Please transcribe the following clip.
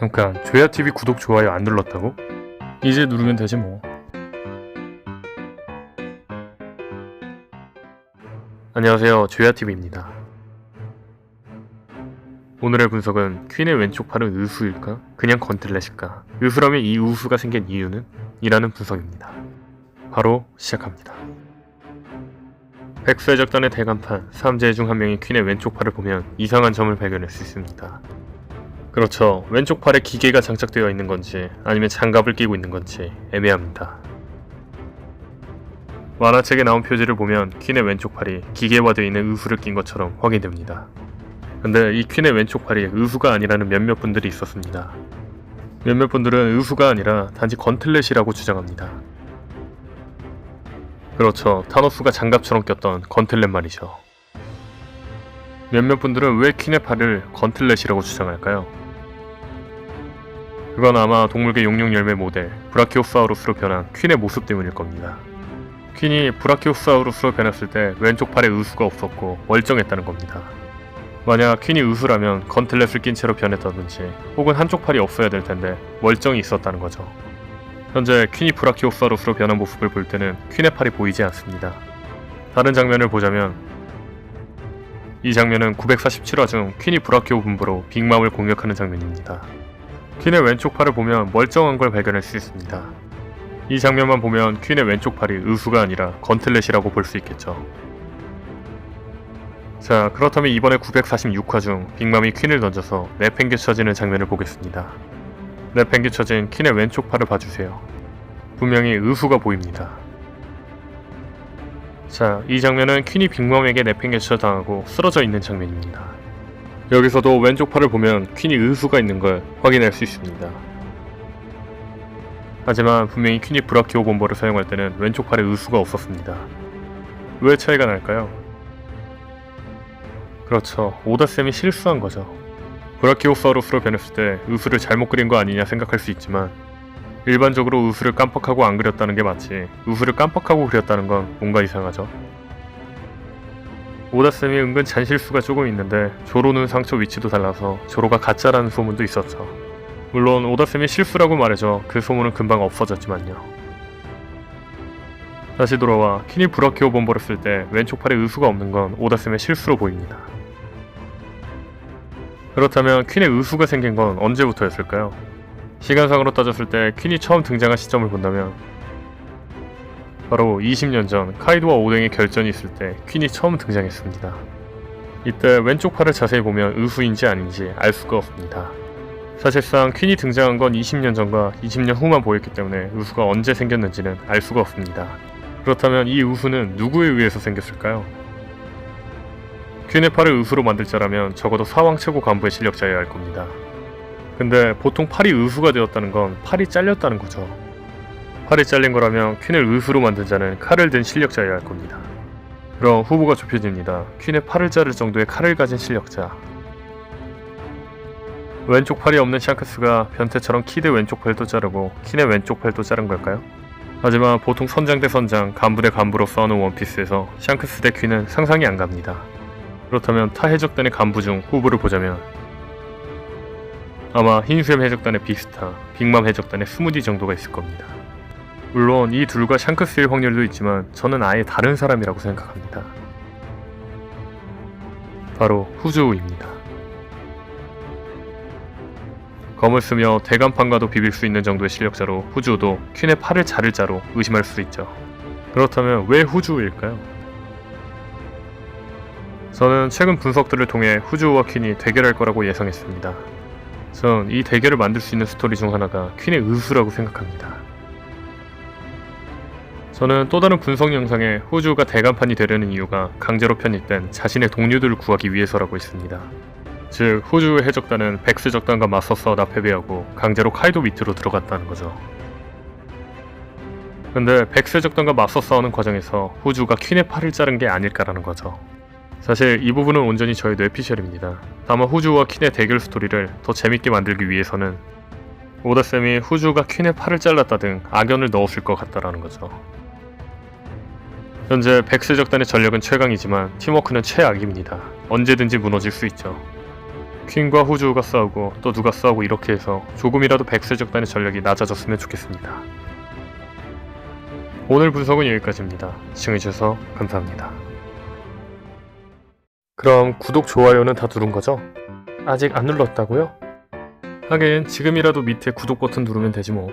잠깐, 조야TV 구독, 좋아요 안 눌렀다고? 이제 누르면 되지 뭐. 안녕하세요, 조야TV입니다. 오늘의 분석은 퀸의 왼쪽 팔은 의수일까? 그냥 건틀렛일까? 의수라면 이 우수가 생긴 이유는? 이라는 분석입니다. 바로 시작합니다. 백수해적단의 대간판 3제 중 한 명인 퀸의 왼쪽 팔을 보면 이상한 점을 발견할 수 있습니다. 그렇죠. 왼쪽 팔에 기계가 장착되어 있는 건지 아니면 장갑을 끼고 있는 건지 애매합니다. 만화책에 나온 표지를 보면 퀸의 왼쪽 팔이 기계화되어 있는 의수를 낀 것처럼 확인됩니다. 근데 이 퀸의 왼쪽 팔이 의수가 아니라는 몇몇 분들이 있었습니다. 몇몇 분들은 의수가 아니라 단지 건틀렛이라고 주장합니다. 그렇죠. 타노스가 장갑처럼 꼈던 건틀렛 말이죠. 몇몇 분들은 왜 퀸의 팔을 건틀렛이라고 주장할까요? 그건 아마 동물계 용룡 열매 모델 브라키오사우루스로 변한 퀸의 모습 때문일 겁니다. 퀸이 브라키오사우루스로 변했을 때 왼쪽 팔에 의수가 없었고 멀쩡했다는 겁니다. 만약 퀸이 의수라면 건틀렛을 낀 채로 변했다든지 혹은 한쪽 팔이 없어야 될 텐데 멀쩡히 있었다는 거죠. 현재 퀸이 브라키오사우루스로 변한 모습을 볼 때는 퀸의 팔이 보이지 않습니다. 다른 장면을 보자면 이 장면은 947화 중 퀸이 브라키오 분부로 빅맘을 공격하는 장면입니다. 퀸의 왼쪽 팔을 보면 멀쩡한 걸 발견할 수 있습니다. 이 장면만 보면 퀸의 왼쪽 팔이 의수가 아니라 건틀렛이라고 볼 수 있겠죠. 자, 그렇다면 이번에 946화 중 빅맘이 퀸을 던져서 내팽개쳐지는 장면을 보겠습니다. 내팽개쳐진 퀸의 왼쪽 팔을 봐주세요. 분명히 의수가 보입니다. 자, 이 장면은 퀸이 빅맘에게 내팽개쳐 당하고 쓰러져 있는 장면입니다. 여기서도 왼쪽 팔을 보면 퀸이 의수가 있는 걸 확인할 수 있습니다. 하지만 분명히 퀸이 브라키오 본보를 사용할 때는 왼쪽 팔에 의수가 없었습니다. 왜 차이가 날까요? 그렇죠. 오다쌤이 실수한 거죠. 브라키오사우루스로 변했을 때 의수를 잘못 그린 거 아니냐 생각할 수 있지만 일반적으로 의수를 깜빡하고 안 그렸다는 게 맞지 의수를 깜빡하고 그렸다는 건 뭔가 이상하죠. 오다쌤이 은근 잔실수가 조금 있는데 조로는 상처 위치도 달라서 조로가 가짜라는 소문도 있었죠. 물론 오다쌤이 실수라고 말해줘 그 소문은 금방 없어졌지만요. 다시 돌아와 퀸이 브라키오 본보를 쓸 때 왼쪽 팔에 의수가 없는 건 오다쌤의 실수로 보입니다. 그렇다면 퀸의 의수가 생긴 건 언제부터였을까요? 시간상으로 따졌을 때 퀸이 처음 등장한 시점을 본다면 바로 20년 전 카이도와 오뎅의 결전이 있을 때 퀸이 처음 등장했습니다. 이때 왼쪽 팔을 자세히 보면 의수인지 아닌지 알 수가 없습니다. 사실상 퀸이 등장한 건 20년 전과 20년 후만 보였기 때문에 의수가 언제 생겼는지는 알 수가 없습니다. 그렇다면 이 의수는 누구에 의해서 생겼을까요? 퀸의 팔을 의수로 만들 자라면 적어도 사왕 최고 간부의 실력자여야 할 겁니다. 근데 보통 팔이 의수가 되었다는 건 팔이 잘렸다는 거죠. 팔이 잘린 거라면 퀸을 의수로 만든 자는 칼을 든 실력자여야 할 겁니다. 그럼 후보가 좁혀집니다. 퀸의 팔을 자를 정도의 칼을 가진 실력자. 왼쪽 팔이 없는 샹크스가 변태처럼 키드 왼쪽 팔도 자르고 퀸의 왼쪽 팔도 자른 걸까요? 하지만 보통 선장 대 선장, 간부 대 간부로 싸우는 원피스에서 샹크스 대 퀸은 상상이 안 갑니다. 그렇다면 타 해적단의 간부 중 후보를 보자면 아마 흰수염 해적단의 비스타, 빅맘 해적단의 스무디 정도가 있을 겁니다. 물론 이 둘과 샹크스일 확률도 있지만 저는 아예 다른 사람이라고 생각합니다. 바로 후주우입니다. 검을 쓰며 대간판과도 비빌 수 있는 정도의 실력자로 후주우도 퀸의 팔을 자를 자로 의심할 수 있죠. 그렇다면 왜 후주우일까요? 저는 최근 분석들을 통해 후주우와 퀸이 대결할 거라고 예상했습니다. 전 이 대결을 만들 수 있는 스토리 중 하나가 퀸의 의수라고 생각합니다. 저는 또 다른 분석 영상에 후주우가 대간판이 되려는 이유가 강제로 편입된 자신의 동료들을 구하기 위해서라고 했습니다. 즉 후주우의 해적단은 백스적단과 맞서 싸우다 패배하고 강제로 카이도 밑으로 들어갔다는 거죠. 근데 백스적단과 맞서 싸우는 과정에서 후주우가 퀸의 팔을 자른 게 아닐까라는 거죠. 사실 이 부분은 온전히 저의 뇌피셜입니다. 다만 후주우와 퀸의 대결 스토리를 더 재밌게 만들기 위해서는 오다쌤이 후주우가 퀸의 팔을 잘랐다 등 악연을 넣었을 것 같다라는 거죠. 현재 백스적단의 전력은 최강이지만 팀워크는 최악입니다. 언제든지 무너질 수 있죠. 퀸과 호주가 싸우고 또 누가 싸우고 이렇게 해서 조금이라도 백설적단의 전력이 낮아졌으면 좋겠습니다. 오늘 분석은 여기까지입니다. 시청해주셔서 감사합니다. 그럼 구독, 좋아요는 다 누른 거죠? 아직 안 눌렀다고요? 하긴 지금이라도 밑에 구독 버튼 누르면 되지 뭐.